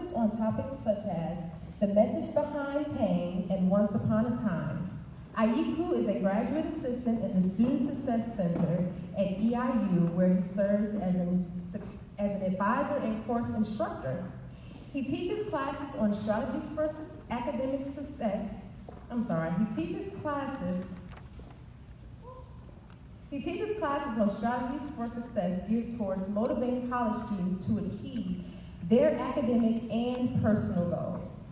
classes on topics such as the message behind pain and once upon a time. Ayiku is a graduate assistant in the Student Success Center at EIU, where he serves as an advisor and course instructor. He teaches classes on strategies for academic success. He teaches classes on strategies for success geared towards motivating college students to achieve their academic and personal goals.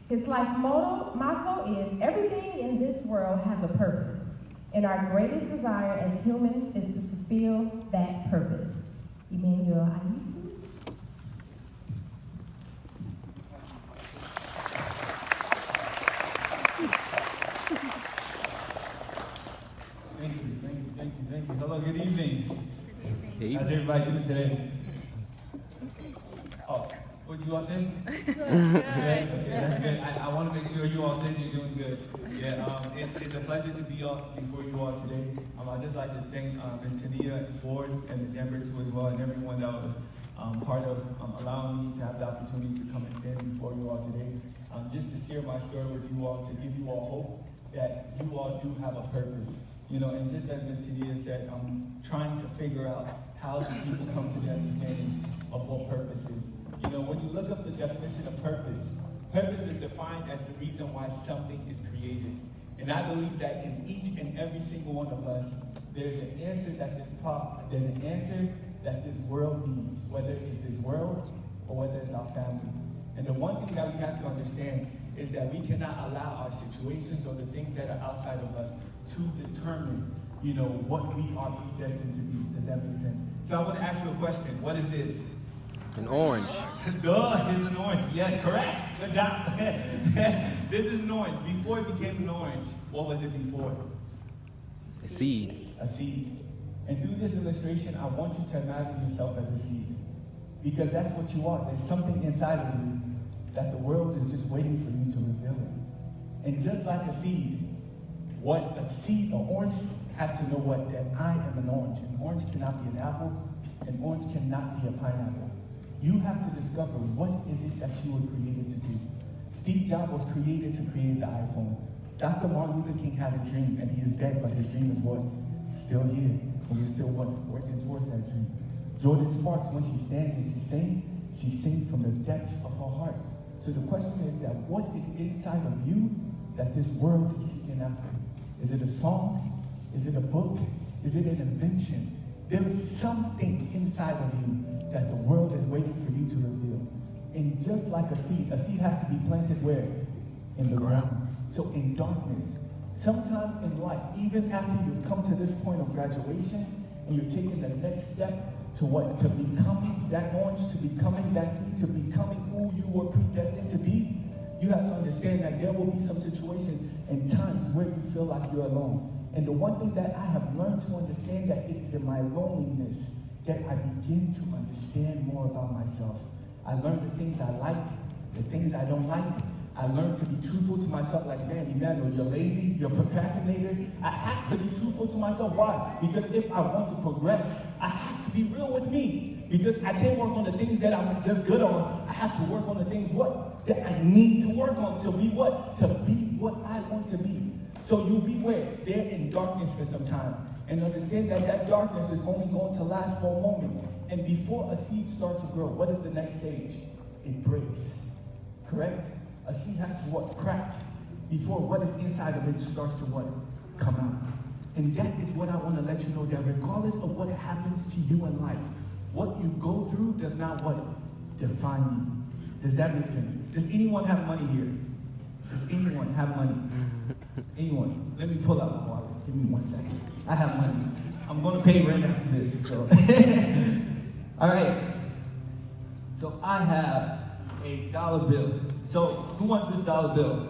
His life motto is, everything in this world has a purpose, and our greatest desire as humans is to fulfill that purpose. Emmanuel, Ayiku. Thank you. Hello, good evening. Hey. How's everybody doing today? Oh, what you all said? Good. Okay, that's good. I want to make sure you all said you're doing good. Yeah, it's a pleasure to be before you all today. I'd just like to thank Ms. Tania Ford and Ms. Amber too as well, and everyone that was part of allowing me to have the opportunity to come and stand before you all today. Just to share my story with you all, to give you all hope that you all do have a purpose. You know, and just as Ms. Tania said, I'm trying to figure out how do people come to the understanding of what purpose is. You know, when you look up the definition of purpose, purpose is defined as the reason why something is created. And I believe that in each and every single one of us, there's an answer that this world needs, whether it's this world or whether it's our family. And the one thing that we have to understand is that we cannot allow our situations or the things that are outside of us to determine, you know, what we are predestined to be. Does that make sense? So I want to ask you a question. What is this? An orange. Duh, it's an orange. Yes, correct. Good job. This is an orange. Before it became an orange, what was it before? A seed. A seed. And through this illustration, I want you to imagine yourself as a seed. Because that's what you are. There's something inside of you that the world is just waiting for you to reveal it. And just like a seed, what a seed, an orange has to know what, that I am an orange. An orange cannot be an apple. An orange cannot be a pineapple. You have to discover what is it that you were created to do. Steve Jobs was created to create the iPhone. Dr. Martin Luther King had a dream, and he is dead, but his dream is what? Still here. And we're still working towards that dream. Jordan Sparks, when she stands and she sings from the depths of her heart. So the question is that what is inside of you that this world is seeking after? Is it a song? Is it a book? Is it an invention? There is something inside of you that the world is waiting for you to reveal. And just like a seed has to be planted where? In the ground. So in darkness, sometimes in life, even after you've come to this point of graduation and you're taking the next step to what? To becoming that orange, to becoming that seed, to becoming who you were predestined to be, you have to understand that there will be some situations and times where you feel like you're alone. And the one thing that I have learned to understand, that it is in my loneliness that I begin to understand more about myself. I learned the things I like, the things I don't like. I learned to be truthful to myself, like, man, Emmanuel, you're lazy, you're a procrastinator. I have to be truthful to myself. Why? Because if I want to progress, I have to be real with me. Because I can't work on the things that I'm just good on. I have to work on the things, what? That I need to work on to be what? To be what I want to be. So you'll be where? There in darkness for some time. And understand that that darkness is only going to last for a moment. And before a seed starts to grow, what is the next stage? It breaks. Correct? A seed has to what? Crack. Before what is inside of it starts to what? Come out. And that is what I want to let you know, that regardless of what happens to you in life, what you go through does not what? Define you. Does that make sense? Does anyone have money here? Does anyone have money? Anyone? Let me pull out my wallet. Give me 1 second. I have money. I'm going to pay rent after this. So, all right. So I have a dollar bill. So who wants this dollar bill?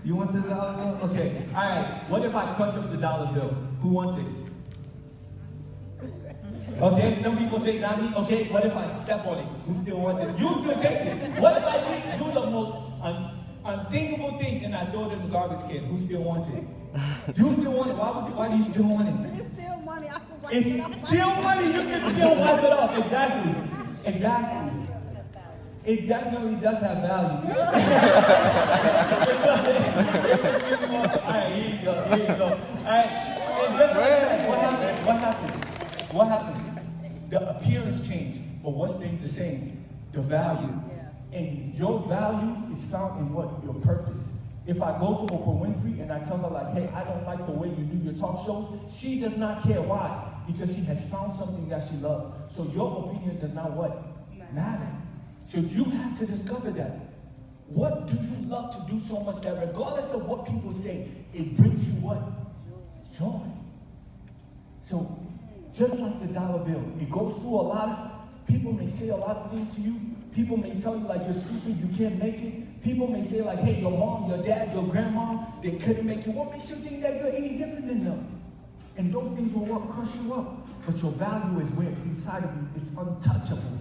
You want this dollar bill? Okay. All right. What if I crush up the dollar bill? Who wants it? Okay. Some people say not me. Okay. What if I step on it? Who still wants it? You still take it. What if I do the most unthinkable thing and I throw it in the garbage can? Who still wants it? You still want it? Why do you still want it? It's still money. I can It's still money. You can still wipe it off. Exactly. It definitely does have value. Alright, here you go. Alright, and just like that, what happens? The appearance changes, but what stays the same? The value. And your value is found in what? Your purpose. If I go to Oprah Winfrey and I tell her like, hey, I don't like the way you do your talk shows, she does not care. Why? Because she has found something that she loves. So your opinion does not what? Matter. So you have to discover that. What do you love to do so much that regardless of what people say, it brings you what? Joy. So just like the dollar bill, it goes through a lot of, people may say a lot of things to you. People may tell you like you're stupid, you can't make it. People may say like, hey, your mom, your dad, your grandma, they couldn't make it. What makes you think that you're any different than them? And those things will what? Crush you up. But your value is where inside of you, it's untouchable.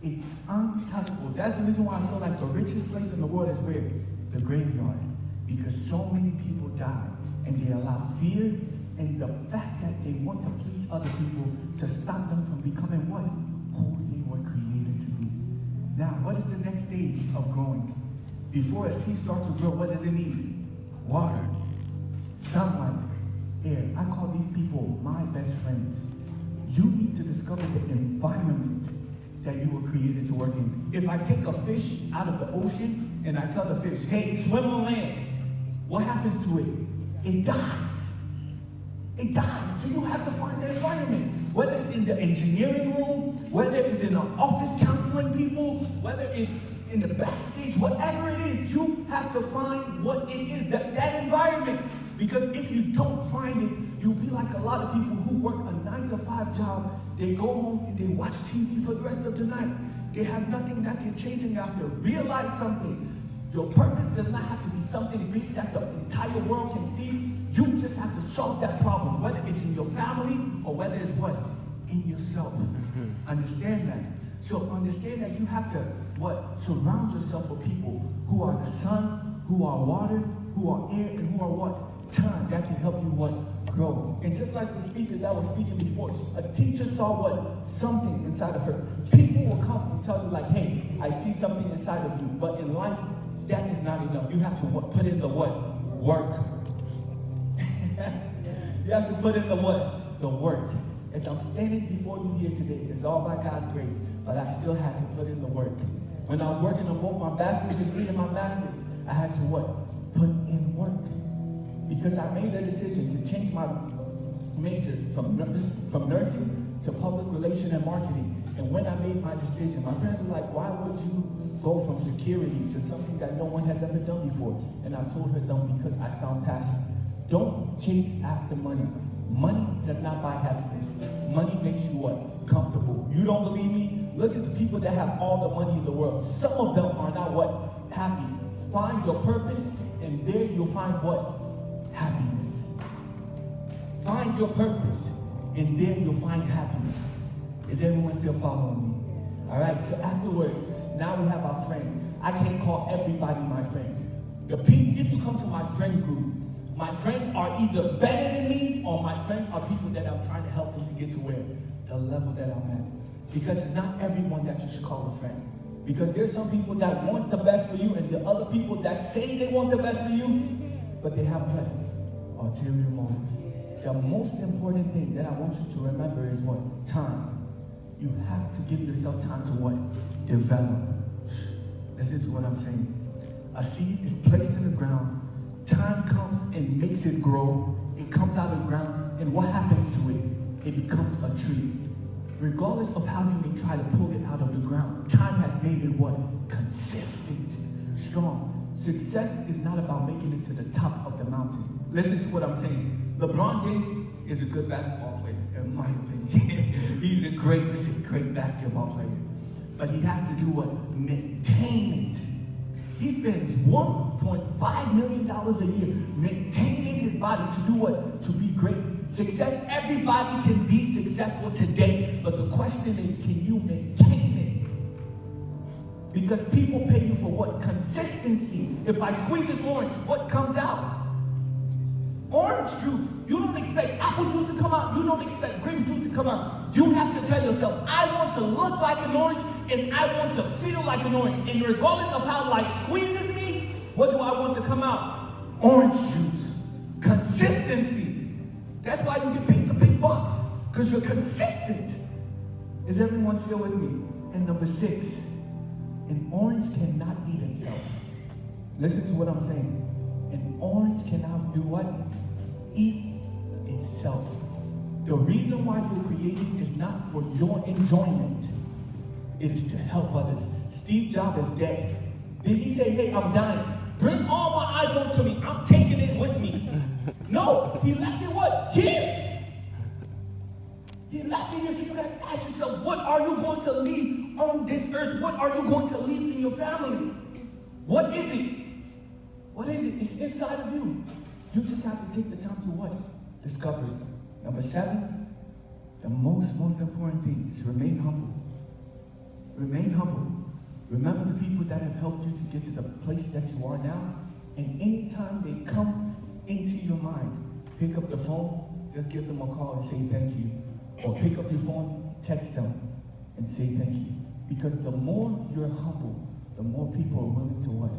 It's untouchable. That's the reason why I feel like the richest place in the world is where? The graveyard. Because so many people die and they allow fear and the fact that they want to please other people to stop them from becoming what? Who they were created to be. Now, what is the next stage of growing? Before a seed starts to grow, what does it need? Water, sunlight, air. I call these people my best friends. You need to discover the environment that you were created to work in. If I take a fish out of the ocean and I tell the fish, hey, swim on land, what happens to it? It dies. It dies. So you have to find the environment. Whether it's in the engineering room, whether it's in the office counseling people, whether it's in the backstage, whatever it is, you have to find what it is, that environment. Because if you don't find it, you'll be like a lot of people who work a 9-to-5 job. They go home and they watch TV for the rest of the night. They have nothing that they're chasing after. Realize something. Your purpose does not have to be something big that the entire world can see. You just have to solve that problem, whether it's in your family or whether it's what? In yourself. Understand that. So understand that you have to what? Surround yourself with people who are the sun, who are water, who are air, and who are what? Time that can help you what? Grow. And just like the speaker that was speaking before, a teacher saw what? Something inside of her. People will come and tell you like, hey, I see something inside of you. But in life, that is not enough. You have to what? Put in the what? Work. You have to put in the what? The work. As I'm standing before you here today, it's all by God's grace, but I still had to put in the work. When I was working on both my bachelor's degree and my master's, I had to what? Put in work. Because I made a decision to change my major from nursing to public relations and marketing. And when I made my decision, my parents were like, why would you go from security to something that no one has ever done before? And I told her, no, because I found passion. Don't chase after money. Money does not buy happiness. Money makes you what? Comfortable. You don't believe me? Look at the people that have all the money in the world. Some of them are not what? Happy. Find your purpose, and there you'll find what? Happiness. Find your purpose, and there you'll find happiness. Is everyone still following me? All right, so afterwards, now we have our friends. I can't call everybody my friend. If you come to my friend group, my friends are either better than me or my friends are people that I'm trying to help them to get to where? The level that I'm at. Because it's not everyone that you should call a friend. Because there's some people that want the best for you and the other people that say they want the best for you, but they have what? Ulterior motives. The most important thing that I want you to remember is what? Time. You have to give yourself time to what? Develop. Listen to what I'm saying. A seed is placed in the ground. Time comes and makes it grow. It comes out of the ground, and what happens to it? It becomes a tree. Regardless of how you may try to pull it out of the ground, time has made it what? Consistent, strong. Success is not about making it to the top of the mountain. Listen to what I'm saying. LeBron James is a good basketball player, in my opinion. He's a great basketball player. But he has to do what? Maintain it. He spends $1.5 million a year maintaining his body to do what? To be great. Success, everybody can be successful today, but the question is, can you maintain it? Because people pay you for what? Consistency. If I squeeze an orange, what comes out? Orange juice. You don't expect apple juice to come out. You don't expect grape juice to come out. You have to tell yourself, I want to look like an orange, and I want to feel like an orange. And regardless of how life squeezes me, what do I want to come out? Orange juice. Consistency. That's why you get paid the big bucks, because you're consistent. Is everyone still with me? And number 6, an orange cannot eat itself. Listen to what I'm saying. An orange cannot do what? Eat itself. The reason why you're creating is not for your enjoyment. It is to help others. Steve Jobs is dead. Did he say, hey, I'm dying? Bring all my iPhones to me. I'm taking it with me. No, he left it what? Here. He left it here. So you got to ask yourself, what are you going to leave on this earth? What are you going to leave in your family? What is it? What is it? It's inside of you. You just have to take the time to what? Discover it. Number 7, the most important thing is remain humble. Remain humble. Remember the people that have helped you to get to the place that you are now. And anytime they come into your mind, pick up the phone, just give them a call and say thank you. Or pick up your phone, text them, and say thank you. Because the more you're humble, the more people are willing to what?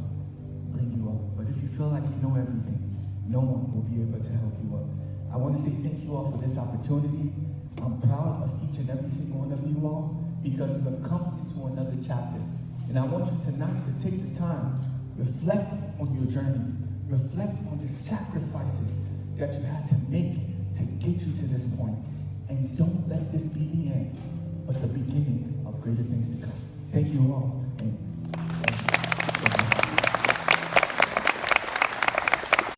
Bring you up. But if you feel like you know everything, no one will be able to help you up. I want to say thank you all for this opportunity. I'm proud of each and every single one of you all because you have come into another chapter. And I want you tonight to take the time, reflect on your journey, reflect on the sacrifices that you had to make to get you to this point. And don't let this be the end, but the beginning of greater things to come. Thank you all.